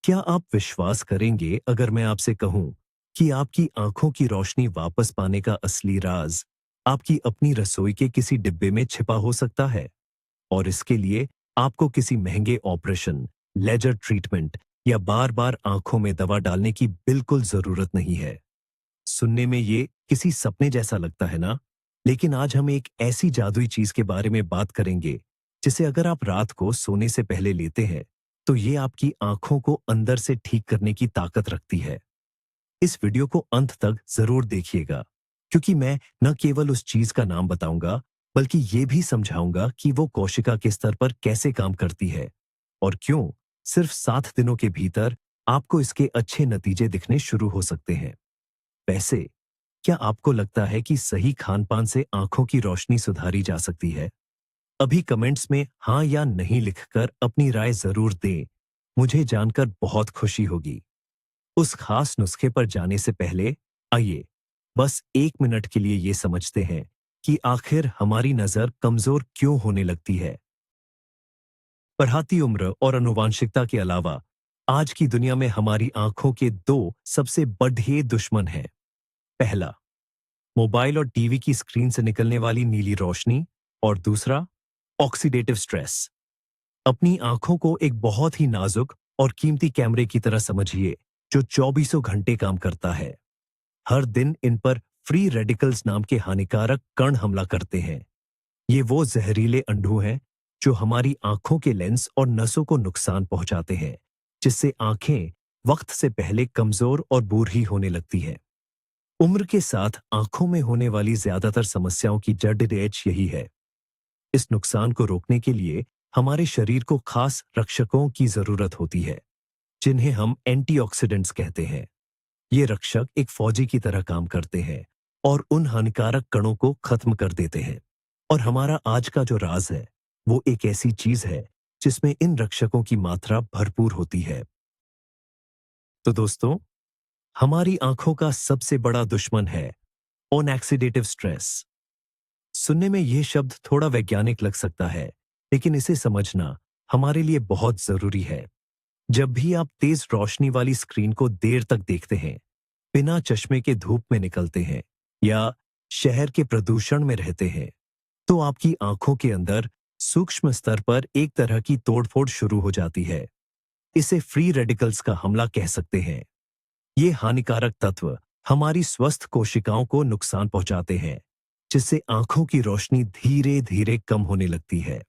क्या आप विश्वास करेंगे अगर मैं आपसे कहूं कि आपकी आंखों की रोशनी वापस पाने का असली राज आपकी अपनी रसोई के किसी डिब्बे में छिपा हो सकता है? और इसके लिए आपको किसी महंगे ऑपरेशन, लेजर ट्रीटमेंट या बार-बार आंखों में दवा डालने की बिल्कुल जरूरत नहीं है। सुनने में ये किसी सपने जैसा लगता है ना? लेकिन आज हम एक ऐसी जादुई चीज के बारे में बात करेंगे, जिसे अगर आप रात को सोने से पहले लेते हैं, तो ये आपकी आंखों को अंदर से ठीक करने की ताकत रखती है। इस वीडियो को अंत तक जरूर देखिएगा, क्योंकि मैं न केवल उस चीज का नाम बताऊंगा, बल्कि ये भी समझाऊंगा कि वो कोशिका के स्तर पर कैसे काम करती है और क्यों सिर्फ 7 दिनों के भीतर आपको इसके अच्छे नतीजे दिखने शुरू हो सकते हैं। वैसे, क्या आपको लगता है कि सही खान-पान से आंखों की रोशनी सुधारी जा सकती है? अभी कमेंट्स में हाँ या नहीं लिखकर अपनी राय जरूर दें। मुझे जानकर बहुत खुशी होगी। उस खास नुस्खे पर जाने से पहले आइए बस 1 मिनट के लिए ये समझते हैं कि आखिर हमारी नजर कमजोर क्यों होने लगती है। बढ़ती उम्र और आनुवांशिकता के अलावा आज की दुनिया में हमारी आंखों के दो सबसे बड़े दुश्मन हैं। पहला, मोबाइल और टीवी की स्क्रीन से निकलने वाली नीली रोशनी, और दूसरा, ऑक्सीडेटिव स्ट्रेस। अपनी आंखों को एक बहुत ही नाजुक और कीमती कैमरे की तरह समझिए, जो 24 घंटे काम करता है। हर दिन इन पर फ्री रेडिकल्स नाम के हानिकारक कण हमला करते हैं। ये वो जहरीले अंडू हैं जो हमारी आंखों के लेंस और नसों को नुकसान पहुंचाते हैं, जिससे आंखें वक्त से पहले कमजोर और बूढ़ी होने लगती हैं। उम्र के साथ आंखों में होने वाली ज्यादातर समस्याओं की जड़ यही है। इस नुकसान को रोकने के लिए हमारे शरीर को खास रक्षकों की जरूरत होती है, जिन्हें हम एंटीऑक्सीडेंट्स कहते हैं। ये रक्षक एक फौजी की तरह काम करते हैं और उन हानिकारक कणों को खत्म कर देते हैं। और हमारा आज का जो राज है, वो एक ऐसी चीज है जिसमें इन रक्षकों की मात्रा भरपूर होती है। तो दोस्तों, हमारी आंखों का सबसे बड़ा दुश्मन है ऑक्सीडेटिव स्ट्रेस। सुनने में यह शब्द थोड़ा वैज्ञानिक लग सकता है, लेकिन इसे समझना हमारे लिए बहुत जरूरी है। जब भी आप तेज रोशनी वाली स्क्रीन को देर तक देखते हैं, बिना चश्मे के धूप में निकलते हैं या शहर के प्रदूषण में रहते हैं, तो आपकी आंखों के अंदर सूक्ष्म स्तर पर एक तरह की तोड़फोड़ शुरू हो जाती है। इसे फ्री रेडिकल्स का हमला कह सकते हैं। ये हानिकारक तत्व हमारी स्वस्थ कोशिकाओं को नुकसान पहुंचाते हैं, जिससे आंखों की रोशनी धीरे धीरे कम होने लगती है।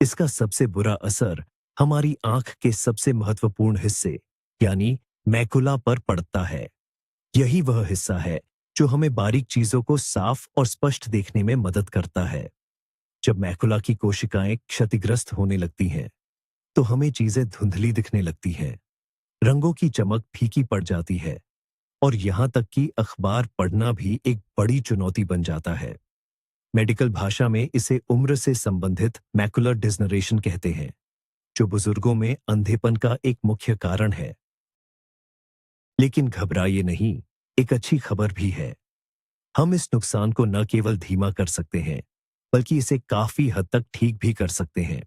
इसका सबसे बुरा असर हमारी आंख के सबसे महत्वपूर्ण हिस्से यानी मैकुला पर पड़ता है। यही वह हिस्सा है जो हमें बारीक चीजों को साफ और स्पष्ट देखने में मदद करता है। जब मैकुला की कोशिकाएं क्षतिग्रस्त होने लगती हैं, तो हमें चीजें धुंधली दिखने लगती हैं, रंगों की चमक फीकी पड़ जाती है और यहां तक कि अखबार पढ़ना भी एक बड़ी चुनौती बन जाता है। मेडिकल भाषा में इसे उम्र से संबंधित मैकुलर डिजनरेशन कहते हैं, जो बुजुर्गों में अंधेपन का एक मुख्य कारण है। लेकिन घबराइए नहीं, एक अच्छी खबर भी है। हम इस नुकसान को न केवल धीमा कर सकते हैं, बल्कि इसे काफी हद तक ठीक भी कर सकते हैं।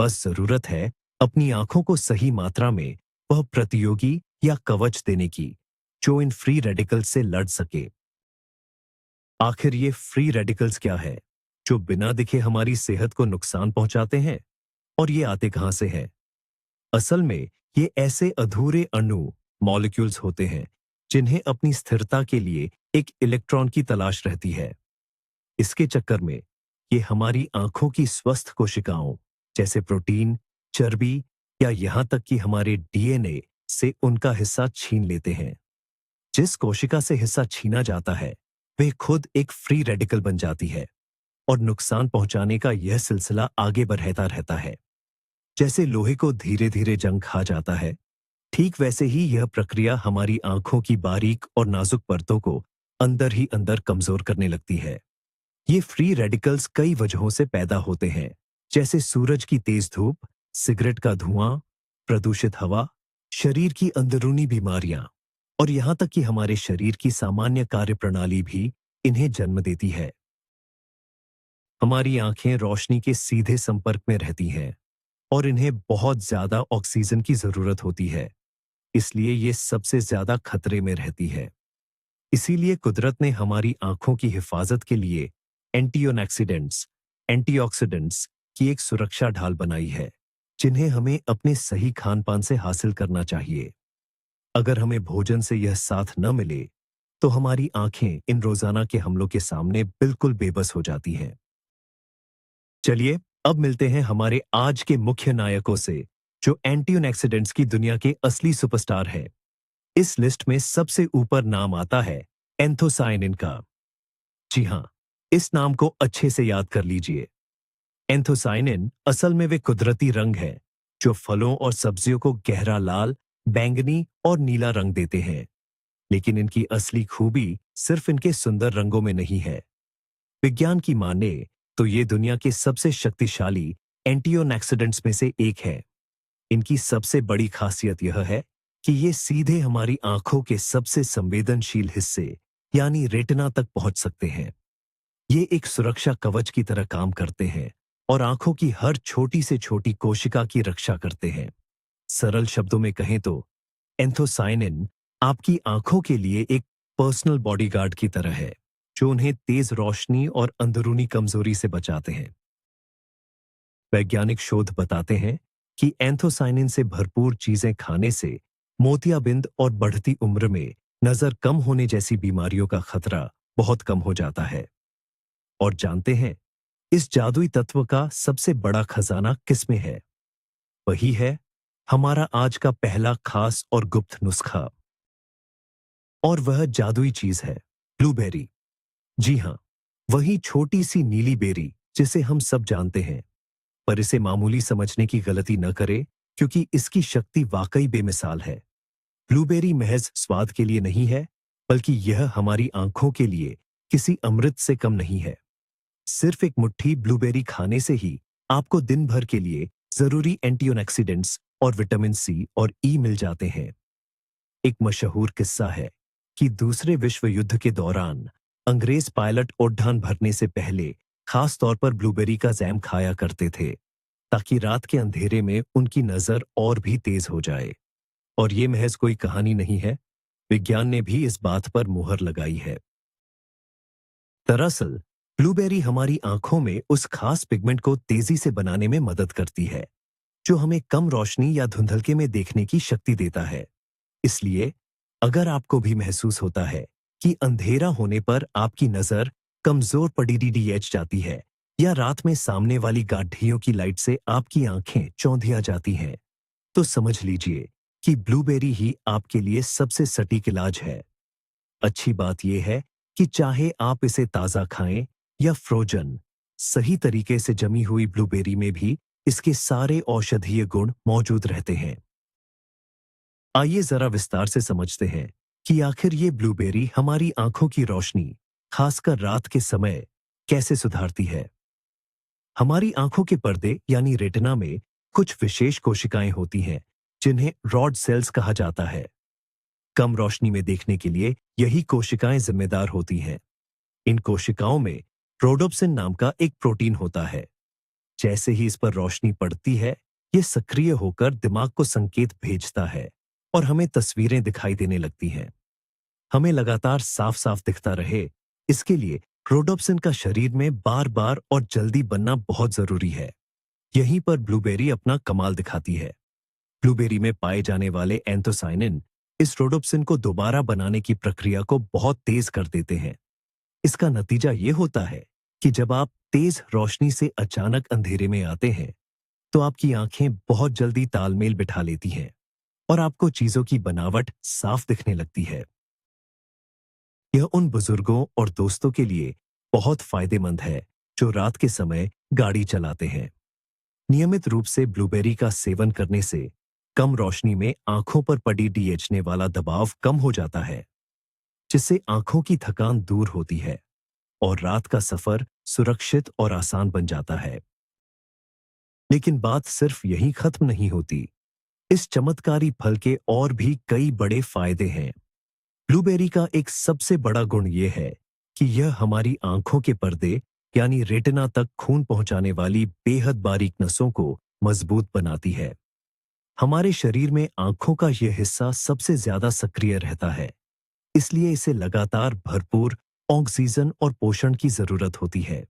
बस जरूरत है अपनी आंखों को सही मात्रा में वह प्रतियोगी या कवच देने की, जो इन फ्री रेडिकल्स से लड़ सके। आखिर ये फ्री रेडिकल्स क्या है, जो बिना दिखे हमारी सेहत को नुकसान पहुंचाते हैं, और ये आते कहां से हैं? असल में ये ऐसे अधूरे अणु मॉलिक्यूल्स होते हैं, जिन्हें अपनी स्थिरता के लिए एक इलेक्ट्रॉन की तलाश रहती है। इसके चक्कर में ये हमारी आंखों की स्वस्थ कोशिकाओं, जैसे प्रोटीन, चर्बी या यहां तक कि हमारे डीएनए से उनका हिस्सा छीन लेते हैं। जिस कोशिका से हिस्सा छीना जाता है, वह खुद एक फ्री रेडिकल बन जाती है और नुकसान पहुंचाने का यह सिलसिला आगे बढ़ता रहता है। जैसे लोहे को धीरे धीरे जंग खा जाता है, ठीक वैसे ही यह प्रक्रिया हमारी आंखों की बारीक और नाजुक परतों को अंदर ही अंदर कमजोर करने लगती है। ये फ्री रेडिकल्स कई वजहों से पैदा होते हैं, जैसे सूरज की तेज धूप, सिगरेट का धुआं, प्रदूषित हवा, शरीर की अंदरूनी बीमारियां, और यहां तक कि हमारे शरीर की सामान्य कार्यप्रणाली भी इन्हें जन्म देती है। हमारी आंखें रोशनी के सीधे संपर्क में रहती हैं और इन्हें बहुत ज्यादा ऑक्सीजन की जरूरत होती है, इसलिए ये सबसे ज्यादा खतरे में रहती है। इसीलिए कुदरत ने हमारी आंखों की हिफाजत के लिए एंटीऑक्सीडेंट्स एंटीऑक्सीडेंट्स की एक सुरक्षा ढाल बनाई है, जिन्हें हमें अपने सही खान पान से हासिल करना चाहिए। अगर हमें भोजन से यह साथ न मिले, तो हमारी आंखें इन रोजाना के हमलों के सामने बिल्कुल बेबस हो जाती हैं। चलिए, अब मिलते हैं हमारे आज के मुख्य नायकों से, जो एंटीऑक्सीडेंट्स की दुनिया के असली सुपरस्टार है। इस लिस्ट में सबसे ऊपर नाम आता है एंथोसायनिन का। जी हाँ, इस नाम को अच्छे से याद कर लीजिए। एंथोसायनिन असल में वे कुदरती रंग है, जो फलों और सब्जियों को गहरा लाल, बैंगनी और नीला रंग देते हैं। लेकिन इनकी असली खूबी सिर्फ इनके सुंदर रंगों में नहीं है। विज्ञान की माने तो ये दुनिया के सबसे शक्तिशाली एंटीऑक्सीडेंट्स में से एक है। इनकी सबसे बड़ी खासियत यह है कि ये सीधे हमारी आंखों के सबसे संवेदनशील हिस्से यानी रेटिना तक पहुंच सकते हैं। ये एक सुरक्षा कवच की तरह काम करते हैं और आंखों की हर छोटी से छोटी कोशिका की रक्षा करते हैं। सरल शब्दों में कहें तो एंथोसायनिन आपकी आंखों के लिए एक पर्सनल बॉडीगार्ड की तरह है, जो उन्हें तेज रोशनी और अंदरूनी कमजोरी से बचाते हैं। वैज्ञानिक शोध बताते हैं कि एंथोसायनिन से भरपूर चीजें खाने से मोतियाबिंद और बढ़ती उम्र में नजर कम होने जैसी बीमारियों का खतरा बहुत कम हो जाता है। और जानते हैं, इस जादुई तत्व का सबसे बड़ा खजाना किसमें है? वही है हमारा आज का पहला खास और गुप्त नुस्खा। और वह जादुई चीज है ब्लूबेरी। जी हाँ, वही छोटी सी नीली बेरी जिसे हम सब जानते हैं। पर इसे मामूली समझने की गलती न करें, क्योंकि इसकी शक्ति वाकई बेमिसाल है। ब्लूबेरी महज स्वाद के लिए नहीं है, बल्कि यह हमारी आंखों के लिए किसी अमृत से कम नहीं है। सिर्फ एक मुट्ठी ब्लूबेरी खाने से ही आपको दिन भर के लिए जरूरी एंटीऑक्सीडेंट्स और विटामिन सी और ई मिल जाते हैं। एक मशहूर किस्सा है कि दूसरे विश्व युद्ध के दौरान अंग्रेज पायलट उड़ान भरने से पहले खास तौर पर ब्लूबेरी का जैम खाया करते थे, ताकि रात के अंधेरे में उनकी नजर और भी तेज हो जाए। और ये महज कोई कहानी नहीं है, विज्ञान ने भी इस बात पर मुहर लगाई है। दरअसल ब्लूबेरी हमारी आंखों में उस खास पिगमेंट को तेजी से बनाने में मदद करती है, जो हमें कम रोशनी या धुंधलके में देखने की शक्ति देता है। इसलिए अगर आपको भी महसूस होता है कि अंधेरा होने पर आपकी नजर कमजोर पड़ी जाती है, या रात में सामने वाली गाड़ियों की लाइट से आपकी आंखें चौंधिया जाती हैं, तो समझ लीजिए कि ब्लूबेरी ही आपके लिए सबसे सटीक इलाज है। अच्छी बात यह है कि चाहे आप इसे ताजा खाएं या फ्रोजन, सही तरीके से जमी हुई ब्लूबेरी में भी इसके सारे औषधीय गुण मौजूद रहते हैं। आइए जरा विस्तार से समझते हैं कि आखिर ये ब्लूबेरी हमारी आंखों की रोशनी, खासकर रात के समय, कैसे सुधारती है। हमारी आंखों के पर्दे यानी रेटिना में कुछ विशेष कोशिकाएं होती हैं, जिन्हें रॉड सेल्स कहा जाता है। कम रोशनी में देखने के लिए यही कोशिकाएं जिम्मेदार होती हैं। इन कोशिकाओं में रोडोप्सिन नाम का एक प्रोटीन होता है। जैसे ही इस पर रोशनी पड़ती है, ये सक्रिय होकर दिमाग को संकेत भेजता है और हमें तस्वीरें दिखाई देने लगती हैं। हमें लगातार साफ साफ दिखता रहे, इसके लिए रोडोप्सिन का शरीर में बार बार और जल्दी बनना बहुत जरूरी है। यहीं पर ब्लूबेरी अपना कमाल दिखाती है। ब्लूबेरी में पाए जाने वाले एंथोसायनिन इस रोडोप्सिन को दोबारा बनाने की प्रक्रिया को बहुत तेज कर देते हैं। इसका नतीजा ये होता है कि जब आप तेज रोशनी से अचानक अंधेरे में आते हैं, तो आपकी आंखें बहुत जल्दी तालमेल बिठा लेती हैं और आपको चीजों की बनावट साफ दिखने लगती है। यह उन बुजुर्गों और दोस्तों के लिए बहुत फायदेमंद है जो रात के समय गाड़ी चलाते हैं। नियमित रूप से ब्लूबेरी का सेवन करने से कम रोशनी में आंखों पर पड़ी डीएचने वाला दबाव कम हो जाता है, जिससे आंखों की थकान दूर होती है और रात का सफर सुरक्षित और आसान बन जाता है। लेकिन बात सिर्फ यहीं खत्म नहीं होती। इस चमत्कारी फल के और भी कई बड़े फायदे हैं। ब्लूबेरी का एक सबसे बड़ा गुण यह है कि यह हमारी आंखों के पर्दे यानी रेटिना तक खून पहुंचाने वाली बेहद बारीक नसों को मजबूत बनाती है। हमारे शरीर में आंखों का यह हिस्सा सबसे ज्यादा सक्रिय रहता है, इसलिए इसे लगातार भरपूर ऑक्सीजन और पोषण की जरूरत होती है।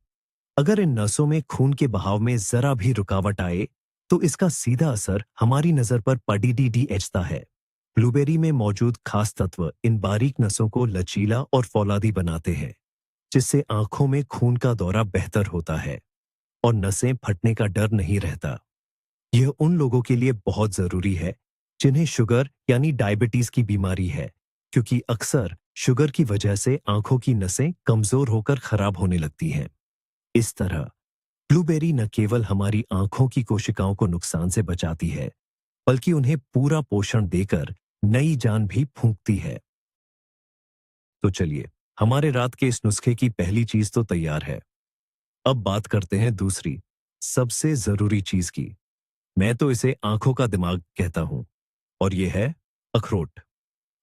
अगर इन नसों में खून के बहाव में जरा भी रुकावट आए, तो इसका सीधा असर हमारी नजर पर पड़ता है। ब्लूबेरी में मौजूद खास तत्व इन बारीक नसों को लचीला और फौलादी बनाते हैं, जिससे आंखों में खून का दौरा बेहतर होता है और नसें फटने का डर नहीं रहता। यह उन लोगों के लिए बहुत जरूरी है जिन्हें शुगर यानी डायबिटीज की बीमारी है, क्योंकि अक्सर शुगर की वजह से आंखों की नसें कमजोर होकर खराब होने लगती हैं। इस तरह ब्लूबेरी न केवल हमारी आंखों की कोशिकाओं को नुकसान से बचाती है, बल्कि उन्हें पूरा पोषण देकर नई जान भी फूंकती है। तो चलिए, हमारे रात के इस नुस्खे की पहली चीज तो तैयार है। अब बात करते हैं दूसरी, सबसे जरूरी चीज की। मैं तो इसे आंखों का दिमाग कहता हूं, और यह है अखरोट।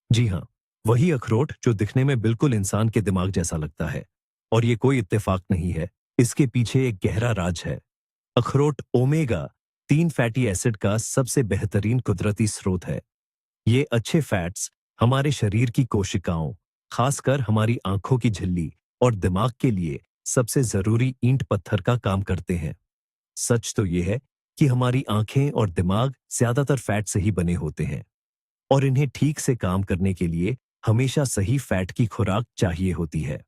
जी हाँ, वही अखरोट जो दिखने में बिल्कुल इंसान के दिमाग जैसा लगता है। और ये कोई इत्तेफाक नहीं है, इसके पीछे एक गहरा राज है। अखरोट ओमेगा 3 फैटी एसिड का सबसे बेहतरीन कुदरती स्रोत है। ये अच्छे फैट्स हमारे शरीर की कोशिकाओं, खासकर हमारी आंखों की झिल्ली और दिमाग के लिए सबसे जरूरी ईंट पत्थर का काम करते हैं। सच तो यह है कि हमारी आंखें और दिमाग ज्यादातर फैट से ही बने होते हैं, और इन्हें ठीक से काम करने के लिए हमेशा सही फैट की खुराक चाहिए होती है।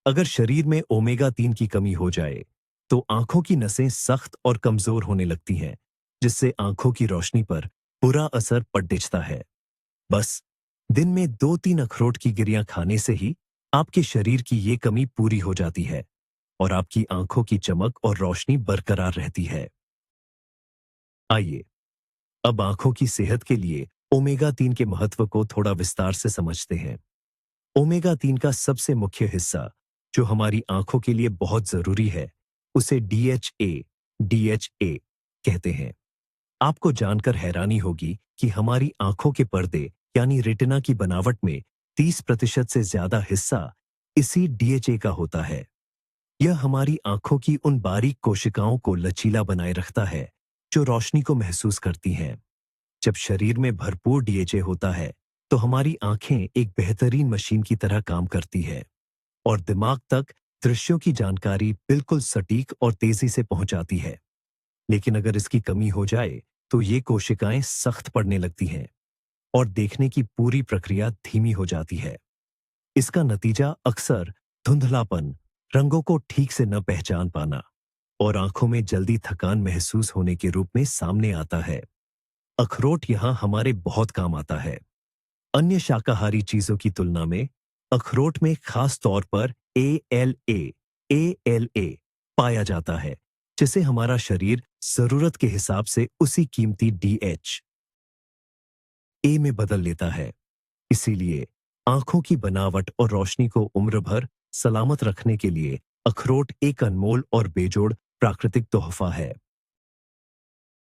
अगर शरीर में ओमेगा 3 की कमी हो जाए, तो आंखों की नसें सख्त और कमजोर होने लगती हैं, जिससे आंखों की रोशनी पर बुरा असर पड़ता है। बस दिन में 2-3 अखरोट की गिरियां खाने से ही आपके शरीर की ये कमी पूरी हो जाती है और आपकी आंखों की चमक और रोशनी बरकरार रहती है। आइए अब आंखों की सेहत के लिए ओमेगा 3 के महत्व को थोड़ा विस्तार से समझते हैं। ओमेगा 3 का सबसे मुख्य हिस्सा, जो हमारी आंखों के लिए बहुत जरूरी है, उसे डीएचए कहते हैं। आपको जानकर हैरानी होगी कि हमारी आंखों के पर्दे यानी रेटिना की बनावट में 30% से ज्यादा हिस्सा इसी डीएचए का होता है। यह हमारी आंखों की उन बारीक कोशिकाओं को लचीला बनाए रखता है जो रोशनी को महसूस करती हैं। जब शरीर में भरपूर डीएचए होता है, तो हमारी आंखें एक बेहतरीन मशीन की तरह काम करती है और दिमाग तक दृश्यों की जानकारी बिल्कुल सटीक और तेजी से पहुंचाती है। लेकिन अगर इसकी कमी हो जाए, तो ये कोशिकाएं सख्त पड़ने लगती हैं और देखने की पूरी प्रक्रिया धीमी हो जाती है। इसका नतीजा अक्सर धुंधलापन, रंगों को ठीक से न पहचान पाना और आंखों में जल्दी थकान महसूस होने के रूप में सामने आता है। अखरोट यहाँ हमारे बहुत काम आता है। अन्य शाकाहारी चीजों की तुलना में अखरोट में खास तौर पर ए एल ए पाया जाता है, जिसे हमारा शरीर जरूरत के हिसाब से उसी कीमती DHA में बदल लेता है। इसीलिए आंखों की बनावट और रोशनी को उम्र भर सलामत रखने के लिए अखरोट एक अनमोल और बेजोड़ प्राकृतिक तोहफा है।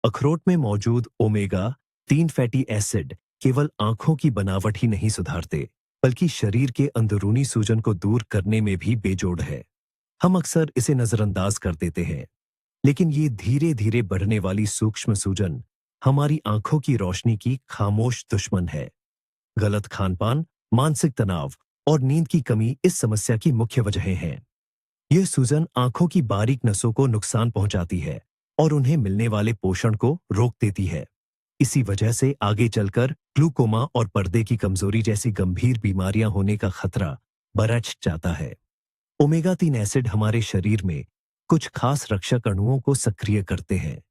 अखरोट में मौजूद ओमेगा 3 फैटी एसिड केवल आंखों की बनावट ही नहीं सुधारते, बल्कि शरीर के अंदरूनी सूजन को दूर करने में भी बेजोड़ है। हम अक्सर इसे नजरअंदाज कर देते हैं, लेकिन ये धीरे धीरे बढ़ने वाली सूक्ष्म सूजन हमारी आंखों की रोशनी की खामोश दुश्मन है। गलत खानपान, मानसिक तनाव और नींद की कमी इस समस्या की मुख्य वजहें हैं। यह सूजन आंखों की बारीक नसों को नुकसान पहुंचाती है और उन्हें मिलने वाले पोषण को रोक देती है। इसी वजह से आगे चलकर ग्लूकोमा और पर्दे की कमजोरी जैसी गंभीर बीमारियां होने का खतरा बढ़ जाता है। ओमेगा 3 एसिड हमारे शरीर में कुछ खास रक्षक अणुओं को सक्रिय करते हैं।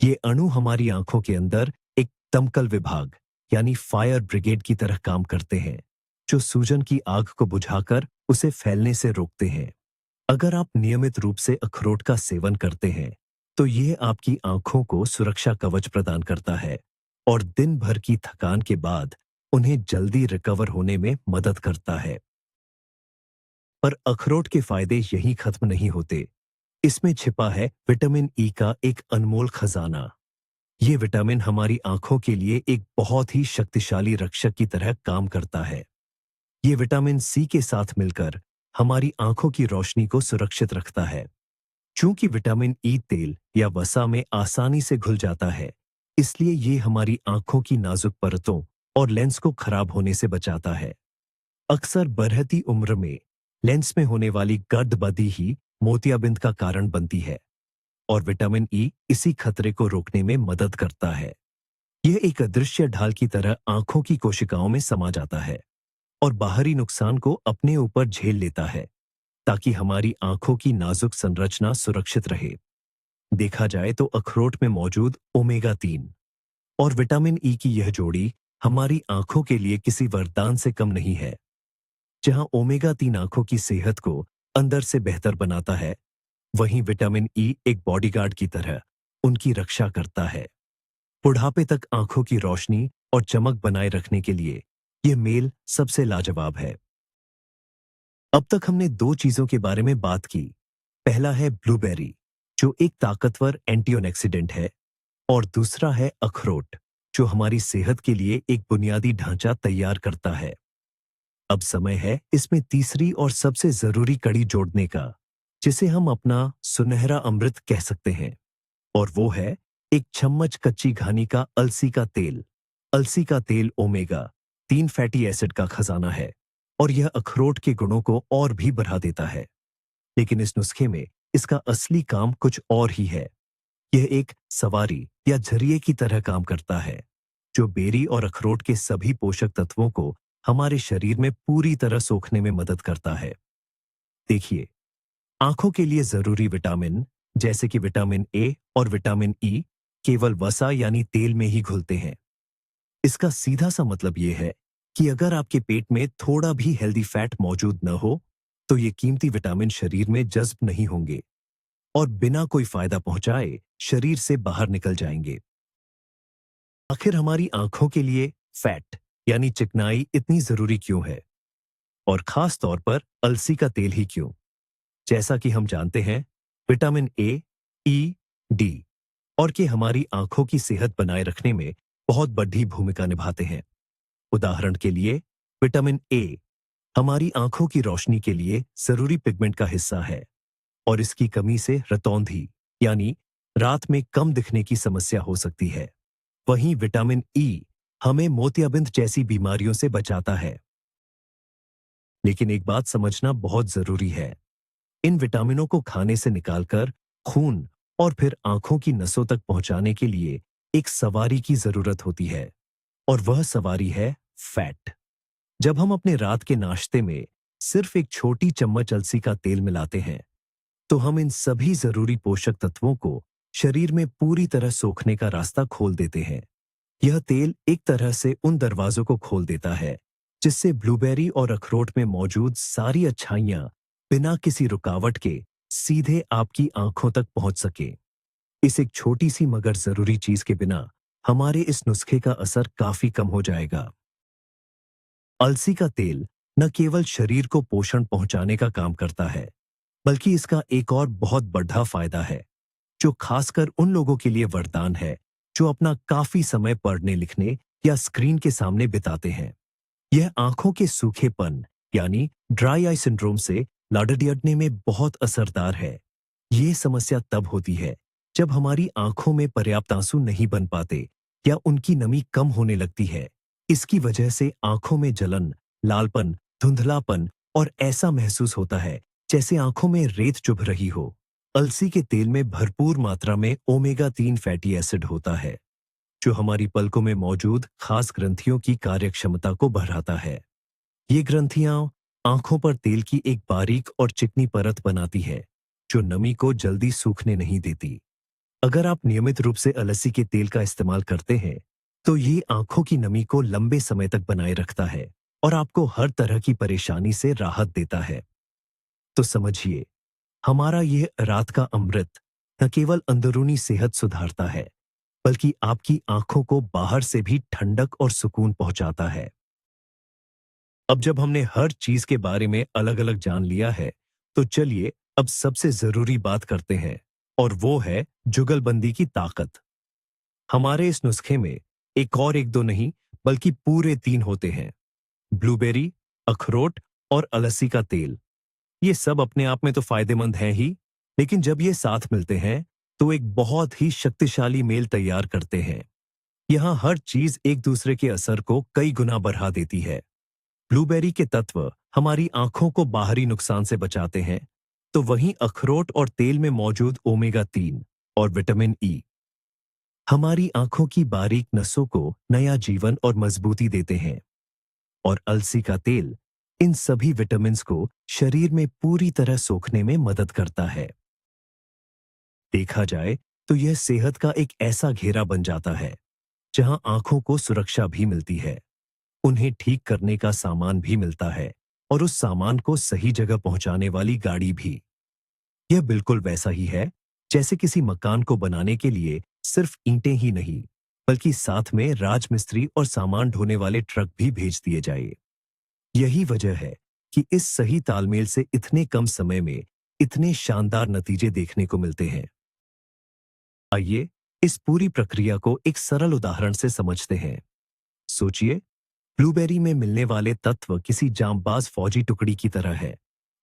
ये अणु हमारी आंखों के अंदर एक दमकल विभाग यानी फायर ब्रिगेड की तरह काम करते हैं, जो सूजन की आग को बुझाकर उसे फैलने से रोकते हैं। अगर आप नियमित रूप से अखरोट का सेवन करते हैं, तो यह आपकी आंखों को सुरक्षा कवच प्रदान करता है और दिन भर की थकान के बाद उन्हें जल्दी रिकवर होने में मदद करता है। पर अखरोट के फायदे यहीं खत्म नहीं होते। इसमें छिपा है विटामिन ई का एक अनमोल खजाना। ये विटामिन हमारी आंखों के लिए एक बहुत ही शक्तिशाली रक्षक की तरह काम करता है। ये विटामिन सी के साथ मिलकर हमारी आंखों की रोशनी को सुरक्षित रखता है। चूंकि विटामिन ई तेल या वसा में आसानी से घुल जाता है, इसलिए ये हमारी आंखों की नाजुक परतों और लेंस को खराब होने से बचाता है। अक्सर बढ़ती उम्र में लेंस में होने वाली गर्दबदी ही मोतियाबिंद का कारण बनती है और विटामिन ई इसी खतरे को रोकने में मदद करता है। यह एक अदृश्य ढाल की तरह आंखों की कोशिकाओं में समा जाता है और बाहरी नुकसान को अपने ऊपर झेल लेता है ताकि हमारी आंखों की नाजुक संरचना सुरक्षित रहे। देखा जाए तो अखरोट में मौजूद ओमेगा 3 और विटामिन ई की यह जोड़ी हमारी आंखों के लिए किसी वरदान से कम नहीं है। जहां ओमेगा 3 आंखों की सेहत को अंदर से बेहतर बनाता है, वहीं विटामिन ई एक बॉडीगार्ड की तरह उनकी रक्षा करता है। बुढ़ापे तक आंखों की रोशनी और चमक बनाए रखने के लिए यह मेल सबसे लाजवाब है। अब तक हमने दो चीजों के बारे में बात की। पहला है ब्लूबेरी, जो एक ताकतवर एंटीऑक्सीडेंट है, और दूसरा है अखरोट, जो हमारी सेहत के लिए एक बुनियादी ढांचा तैयार करता है। अब समय है इसमें तीसरी और सबसे जरूरी कड़ी जोड़ने का, जिसे हम अपना सुनहरा अमृत कह सकते हैं, और वो है एक चम्मच कच्ची घानी का अलसी का तेल। अलसी का तेल ओमेगा 3 फैटी एसिड का खजाना है और यह अखरोट के गुणों को और भी बढ़ा देता है। लेकिन इस नुस्खे में इसका असली काम कुछ और ही है। यह एक सवारी या झरिए की तरह काम करता है, जो बेरी और अखरोट के सभी पोषक तत्वों को हमारे शरीर में पूरी तरह सोखने में मदद करता है। देखिए, आंखों के लिए जरूरी विटामिन जैसे कि विटामिन ए और विटामिन ई केवल वसा यानी तेल में ही घुलते हैं। इसका सीधा सा मतलब यह है कि अगर आपके पेट में थोड़ा भी हेल्दी फैट मौजूद न हो, तो ये कीमती विटामिन शरीर में जज्ब नहीं होंगे और बिना कोई फायदा पहुंचाए शरीर से बाहर निकल जाएंगे। आखिर हमारी आंखों के लिए फैट यानी चिकनाई इतनी जरूरी क्यों है, और खास तौर पर अलसी का तेल ही क्यों? जैसा कि हम जानते हैं, विटामिन ए, ई, डी और के हमारी आंखों की सेहत बनाए रखने में बहुत बड़ी भूमिका निभाते हैं। उदाहरण के लिए, विटामिन ए हमारी आंखों की रोशनी के लिए जरूरी पिगमेंट का हिस्सा है और इसकी कमी से रतौंधी यानी रात में कम दिखने की समस्या हो सकती है। वहीं विटामिन ई हमें मोतियाबिंद जैसी बीमारियों से बचाता है। लेकिन एक बात समझना बहुत जरूरी है, इन विटामिनों को खाने से निकालकर खून और फिर आंखों की नसों तक पहुंचाने के लिए एक सवारी की जरूरत होती है, और वह सवारी है फैट। जब हम अपने रात के नाश्ते में सिर्फ एक छोटी चम्मच अलसी का तेल मिलाते हैं, तो हम इन सभी जरूरी पोषक तत्वों को शरीर में पूरी तरह सोखने का रास्ता खोल देते हैं। यह तेल एक तरह से उन दरवाजों को खोल देता है जिससे ब्लूबेरी और अखरोट में मौजूद सारी अच्छाइयां बिना किसी रुकावट के सीधे आपकी आंखों तक पहुंच सके। इस एक छोटी सी मगर जरूरी चीज के बिना हमारे इस नुस्खे का असर काफी कम हो जाएगा। अलसी का तेल न केवल शरीर को पोषण पहुंचाने का काम करता है, बल्कि इसका एक और बहुत बड़ा फायदा है, जो खासकर उन लोगों के लिए वरदान है जो अपना काफी समय पढ़ने लिखने या स्क्रीन के सामने बिताते हैं। यह आंखों के सूखेपन यानी ड्राई आई सिंड्रोम से लड़ने में बहुत असरदार है। ये समस्या तब होती है जब हमारी आंखों में पर्याप्त आंसू नहीं बन पाते या उनकी नमी कम होने लगती है। इसकी वजह से आंखों में जलन, लालपन, धुंधलापन और ऐसा महसूस होता है जैसे आंखों में रेत चुभ रही हो। अलसी के तेल में भरपूर मात्रा में ओमेगा 3 फैटी एसिड होता है, जो हमारी पलकों में मौजूद खास ग्रंथियों की कार्यक्षमता को बढ़ाता है। ये ग्रंथियां आंखों पर तेल की एक बारीक और चिकनी परत बनाती है, जो नमी को जल्दी सूखने नहीं देती। अगर आप नियमित रूप से अलसी के तेल का इस्तेमाल करते हैं, तो ये आंखों की नमी को लंबे समय तक बनाए रखता है और आपको हर तरह की परेशानी से राहत देता है। तो समझिए, हमारा यह रात का अमृत न केवल अंदरूनी सेहत सुधारता है, बल्कि आपकी आंखों को बाहर से भी ठंडक और सुकून पहुंचाता है। अब जब हमने हर चीज के बारे में अलग अलग जान लिया है, तो चलिए अब सबसे जरूरी बात करते हैं, और वो है जुगलबंदी की ताकत। हमारे इस नुस्खे में एक दो नहीं, बल्कि पूरे 3 होते हैं: ब्लूबेरी, अखरोट और अलसी का तेल। ये सब अपने आप में तो फायदेमंद हैं ही, लेकिन जब ये साथ मिलते हैं तो एक बहुत ही शक्तिशाली मेल तैयार करते हैं। यहाँ हर चीज एक दूसरे के असर को कई गुना बढ़ा देती है। ब्लूबेरी के तत्व हमारी आंखों को बाहरी नुकसान से बचाते हैं, तो वहीं अखरोट और तेल में मौजूद ओमेगा 3 और विटामिन ई हमारी आंखों की बारीक नसों को नया जीवन और मजबूती देते हैं। और अलसी का तेल इन सभी विटामिन्स को शरीर में पूरी तरह सोखने में मदद करता है। देखा जाए तो यह सेहत का एक ऐसा घेरा बन जाता है जहां आंखों को सुरक्षा भी मिलती है, उन्हें ठीक करने का सामान भी मिलता है और उस सामान को सही जगह पहुंचाने वाली गाड़ी भी। यह बिल्कुल वैसा ही है जैसे किसी मकान को बनाने के लिए सिर्फ ईंटें ही नहीं, बल्कि साथ में राजमिस्त्री और सामान ढोने वाले ट्रक भी भेज दिए जाए। यही वजह है कि इस सही तालमेल से इतने कम समय में इतने शानदार नतीजे देखने को मिलते हैं। आइए इस पूरी प्रक्रिया को एक सरल उदाहरण से समझते हैं। सोचिए, ब्लूबेरी में मिलने वाले तत्व किसी जांबाज फौजी टुकड़ी की तरह है,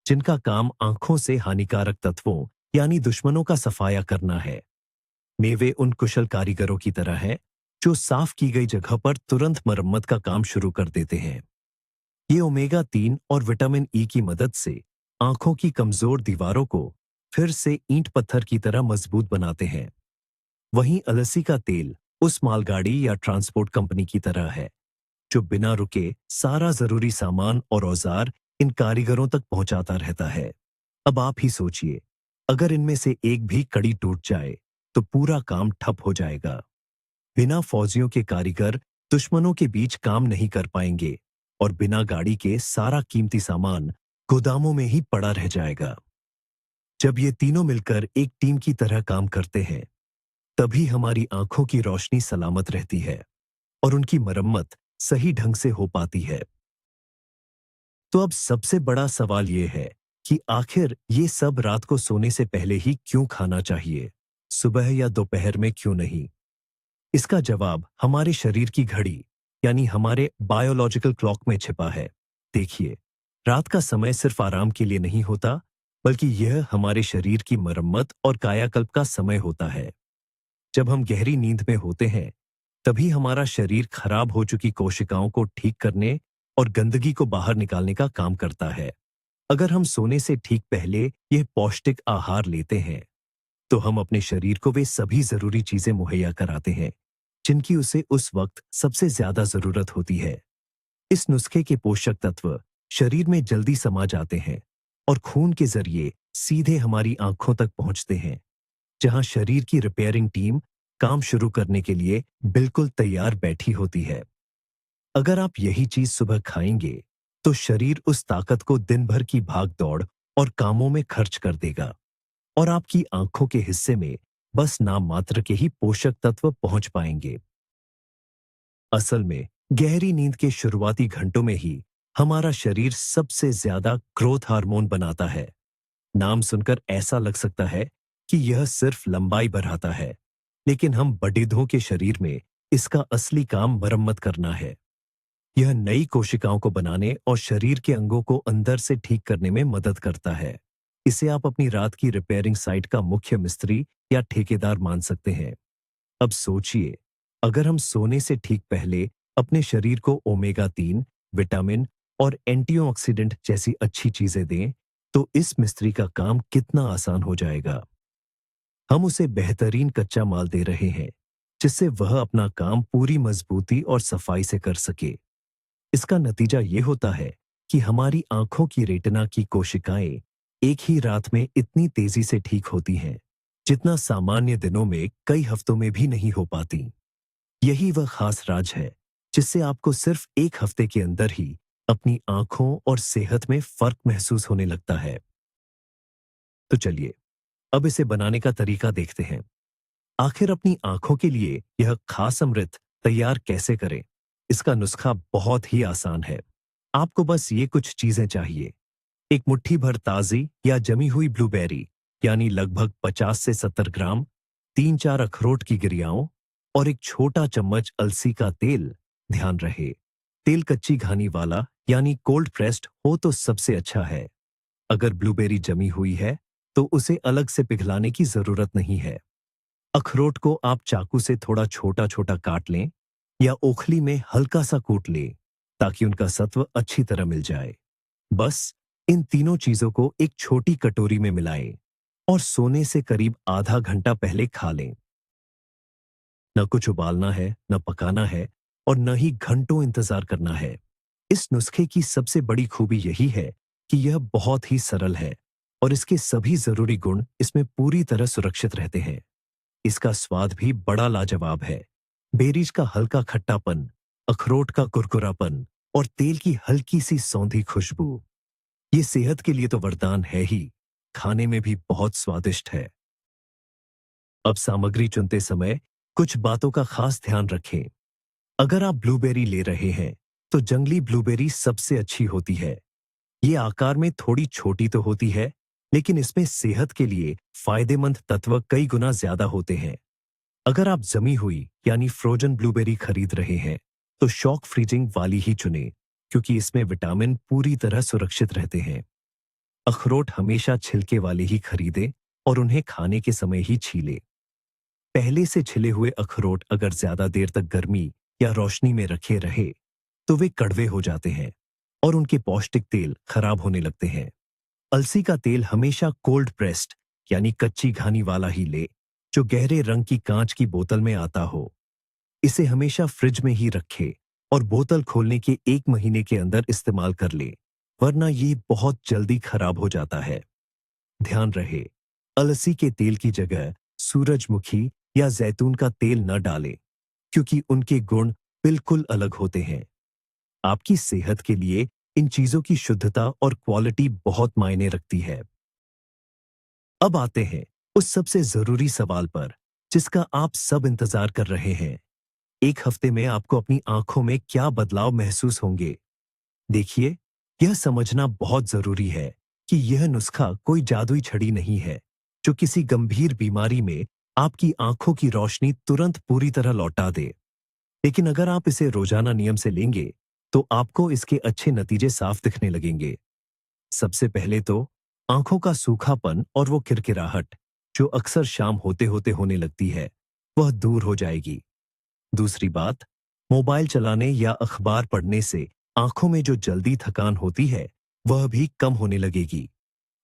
जिनका काम आंखों से हानिकारक तत्वों यानी दुश्मनों का सफाया करना है। मेवे उन कुशल कारीगरों की तरह है जो साफ की गई जगह पर तुरंत मरम्मत का काम शुरू कर देते हैं। ये ओमेगा 3 और विटामिन ई की मदद से आंखों की कमजोर दीवारों को फिर से ईंट पत्थर की तरह मजबूत बनाते हैं। वहीं अलसी का तेल उस मालगाड़ी या ट्रांसपोर्ट कंपनी की तरह है जो बिना रुके सारा जरूरी सामान और औजार इन कारीगरों तक पहुंचाता रहता है। अब आप ही सोचिए, अगर इनमें से एक भी कड़ी टूट जाए तो पूरा काम ठप हो जाएगा। बिना फौजियों के कारीगर दुश्मनों के बीच काम नहीं कर पाएंगे और बिना गाड़ी के सारा कीमती सामान गोदामों में ही पड़ा रह जाएगा। जब ये तीनों मिलकर एक टीम की तरह काम करते हैं, तभी हमारी आंखों की रोशनी सलामत रहती है और उनकी मरम्मत सही ढंग से हो पाती है। तो अब सबसे बड़ा सवाल यह है कि आखिर ये सब रात को सोने से पहले ही क्यों खाना चाहिए, सुबह या दोपहर में क्यों नहीं? इसका जवाब हमारे शरीर की घड़ी यानी हमारे बायोलॉजिकल क्लॉक में छिपा है। देखिए, रात का समय सिर्फ आराम के लिए नहीं होता, बल्कि यह हमारे शरीर की मरम्मत और कायाकल्प का समय होता है। जब हम गहरी नींद में होते हैं, तभी हमारा शरीर खराब हो चुकी कोशिकाओं को ठीक करने और गंदगी को बाहर निकालने का काम करता है। अगर हम सोने से ठीक पहले यह पौष्टिक आहार लेते हैं, तो हम अपने शरीर को वे सभी जरूरी चीजें मुहैया कराते हैं जिनकी उसे उस वक्त सबसे ज्यादा जरूरत होती है। इस नुस्खे के पोषक तत्व शरीर में जल्दी समा जाते हैं और खून के जरिए सीधे हमारी आंखों तक पहुंचते हैं, जहां शरीर की रिपेयरिंग टीम काम शुरू करने के लिए बिल्कुल तैयार बैठी होती है। अगर आप यही चीज सुबह खाएंगे, तो शरीर उस ताकत को दिन भर की भाग दौड़ और कामों में खर्च कर देगा और आपकी आंखों के हिस्से में बस नाम मात्र के ही पोषक तत्व पहुंच पाएंगे। असल में गहरी नींद के शुरुआती घंटों में ही हमारा शरीर सबसे ज्यादा ग्रोथ हार्मोन बनाता है। नाम सुनकर ऐसा लग सकता है कि यह सिर्फ लंबाई बढ़ाता है, लेकिन हम बड़ेदों के शरीर में इसका असली काम मरम्मत करना है। यह नई कोशिकाओं को बनाने और शरीर के अंगों को अंदर से ठीक करने में मदद करता है। इसे आप अपनी रात की रिपेयरिंग साइट का मुख्य मिस्त्री या ठेकेदार मान सकते हैं। अब सोचिए, अगर हम सोने से ठीक पहले अपने शरीर को ओमेगा 3, विटामिन और एंटीऑक्सीडेंट जैसी अच्छी चीजें दें, तो इस मिस्त्री का काम कितना आसान हो जाएगा। हम उसे बेहतरीन कच्चा माल दे रहे हैं, जिससे वह अपना काम पूरी मजबूती और सफाई से कर सके। इसका नतीजा ये होता है कि हमारी आंखों की रेटिना की कोशिकाएं एक ही रात में इतनी तेजी से ठीक होती हैं, जितना सामान्य दिनों में कई हफ्तों में भी नहीं हो पाती। यही वह खास राज है जिससे आपको सिर्फ एक हफ्ते के अंदर ही अपनी आंखों और सेहत में फर्क महसूस होने लगता है। तो चलिए, अब इसे बनाने का तरीका देखते हैं। आखिर अपनी आंखों के लिए यह खास अमृत तैयार कैसे करें? इसका नुस्खा बहुत ही आसान है। आपको बस ये कुछ चीजें चाहिए। एक मुट्ठी भर ताजी या जमी हुई ब्लूबेरी यानी लगभग 50 से 70 ग्राम, 3-4 अखरोट की गिरियाओं और एक छोटा चम्मच अलसी का तेल। ध्यान रहे, तेल कच्ची घानी वाला यानी कोल्ड प्रेस्ड हो तो सबसे अच्छा है। अगर ब्लूबेरी जमी हुई है तो उसे अलग से पिघलाने की जरूरत नहीं है। अखरोट को आप चाकू से थोड़ा छोटा छोटा काट लें या ओखली में हल्का सा कूट लें ताकि उनका सत्व अच्छी तरह मिल जाए। बस इन तीनों चीजों को एक छोटी कटोरी में मिलाएं और सोने से करीब आधा घंटा पहले खा लें। न कुछ उबालना है, न पकाना है और न ही घंटों इंतजार करना है। इस नुस्खे की सबसे बड़ी खूबी यही है कि यह बहुत ही सरल है और इसके सभी जरूरी गुण इसमें पूरी तरह सुरक्षित रहते हैं। इसका स्वाद भी बड़ा लाजवाब है। बेरीज का हल्का खट्टापन, अखरोट का कुरकुरापन और तेल की हल्की सी सौंधी खुशबू, ये सेहत के लिए तो वरदान है ही, खाने में भी बहुत स्वादिष्ट है। अब सामग्री चुनते समय कुछ बातों का खास ध्यान रखें। अगर आप ब्लूबेरी ले रहे हैं, तो जंगली ब्लूबेरी सबसे अच्छी होती है। ये आकार में थोड़ी छोटी तो होती है, लेकिन इसमें सेहत के लिए फायदेमंद तत्व कई गुना ज्यादा होते हैं। अगर आप जमी हुई यानी फ्रोजन ब्लूबेरी खरीद रहे हैं, तो शॉक फ्रीजिंग वाली ही चुनें, क्योंकि इसमें विटामिन पूरी तरह सुरक्षित रहते हैं। अखरोट हमेशा छिलके वाले ही खरीदें और उन्हें खाने के समय ही छीलें। पहले से छिले हुए अखरोट अगर ज्यादा देर तक गर्मी या रोशनी में रखे रहे, तो वे कड़वे हो जाते हैं और उनके पौष्टिक तेल खराब होने लगते हैं। अलसी का तेल हमेशा कोल्ड प्रेस्ड यानी कच्ची घानी वाला ही ले, जो गहरे रंग की कांच की बोतल में आता हो। इसे हमेशा फ्रिज में ही रखें और बोतल खोलने के 1 महीने के अंदर इस्तेमाल कर ले, वरना ये बहुत जल्दी खराब हो जाता है। ध्यान रहे, अलसी के तेल की जगह सूरजमुखी या जैतून का तेल न डालें, क्योंकि उनके गुण बिल्कुल अलग होते हैं। आपकी सेहत के लिए इन चीजों की शुद्धता और क्वालिटी बहुत मायने रखती है। अब आते हैं उस सबसे जरूरी सवाल पर, जिसका आप सब इंतजार कर रहे हैं। 1 हफ्ते में आपको अपनी आंखों में क्या बदलाव महसूस होंगे? देखिए, यह समझना बहुत जरूरी है कि यह नुस्खा कोई जादुई छड़ी नहीं है, जो किसी गंभीर बीमारी में आपकी आंखों की रोशनी तुरंत पूरी तरह लौटा दे। लेकिन अगर आप इसे रोजाना नियम से लेंगे, तो आपको इसके अच्छे नतीजे साफ दिखने लगेंगे। सबसे पहले तो आंखों का सूखापन और वो किरकिराहट, जो अक्सर शाम होते होते होने लगती है, वह दूर हो जाएगी। दूसरी बात, मोबाइल चलाने या अखबार पढ़ने से आंखों में जो जल्दी थकान होती है, वह भी कम होने लगेगी।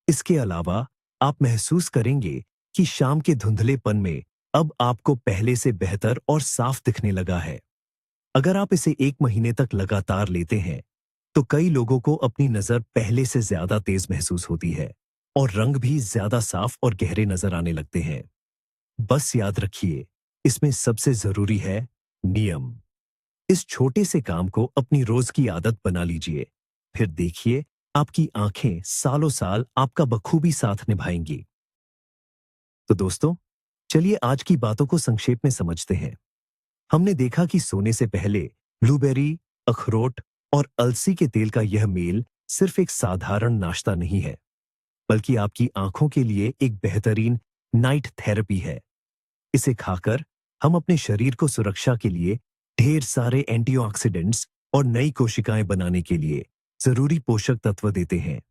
इसके अलावा आप महसूस करेंगे कि शाम के धुंधलेपन में अब आपको पहले से बेहतर और साफ दिखने लगा है। अगर आप इसे 1 महीने तक लगातार लेते हैं, तो कई लोगों को अपनी नजर पहले से ज्यादा तेज महसूस होती है और रंग भी ज्यादा साफ और गहरे नजर आने लगते हैं। बस याद रखिए, इसमें सबसे जरूरी है नियम। इस छोटे से काम को अपनी रोज की आदत बना लीजिए, फिर देखिए आपकी आंखें सालों साल आपका बखूबी साथ निभाएंगी। तो दोस्तों, चलिए आज की बातों को संक्षेप में समझते हैं। हमने देखा कि सोने से पहले ब्लूबेरी, अखरोट और अलसी के तेल का यह मेल सिर्फ एक साधारण नाश्ता नहीं है, बल्कि आपकी आंखों के लिए एक बेहतरीन नाइट थेरेपी है। इसे खाकर हम अपने शरीर को सुरक्षा के लिए ढेर सारे एंटीऑक्सीडेंट्स और नई कोशिकाएं बनाने के लिए जरूरी पोषक तत्व देते हैं।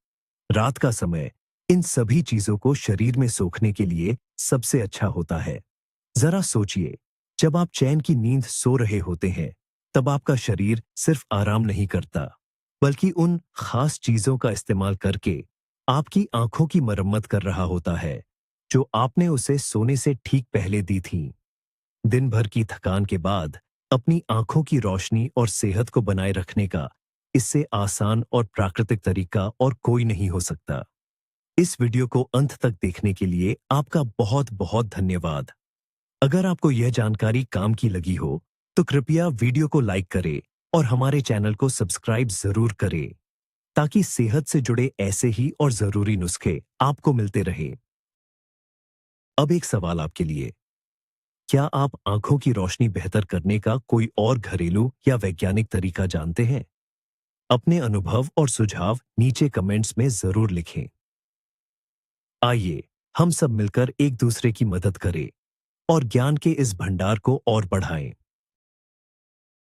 रात का समय इन सभी चीजों को शरीर में सोखने के लिए सबसे अच्छा होता है। जरा सोचिए, जब आप चैन की नींद सो रहे होते हैं, तब आपका शरीर सिर्फ आराम नहीं करता, बल्कि उन खास चीजों का इस्तेमाल करके आपकी आंखों की मरम्मत कर रहा होता है, जो आपने उसे सोने से ठीक पहले दी थी। दिन भर की थकान के बाद अपनी आंखों की रोशनी और सेहत को बनाए रखने का इससे आसान और प्राकृतिक तरीका और कोई नहीं हो सकता। इस वीडियो को अंत तक देखने के लिए आपका बहुत बहुत धन्यवाद। अगर आपको यह जानकारी काम की लगी हो, तो कृपया वीडियो को लाइक करें और हमारे चैनल को सब्सक्राइब जरूर करें, ताकि सेहत से जुड़े ऐसे ही और जरूरी नुस्खे आपको मिलते रहे। अब एक सवाल आपके लिए, क्या आप आंखों की रोशनी बेहतर करने का कोई और घरेलू या वैज्ञानिक तरीका जानते हैं? अपने अनुभव और सुझाव नीचे कमेंट्स में जरूर लिखें। आइए हम सब मिलकर एक दूसरे की मदद करें और ज्ञान के इस भंडार को और बढ़ाएं।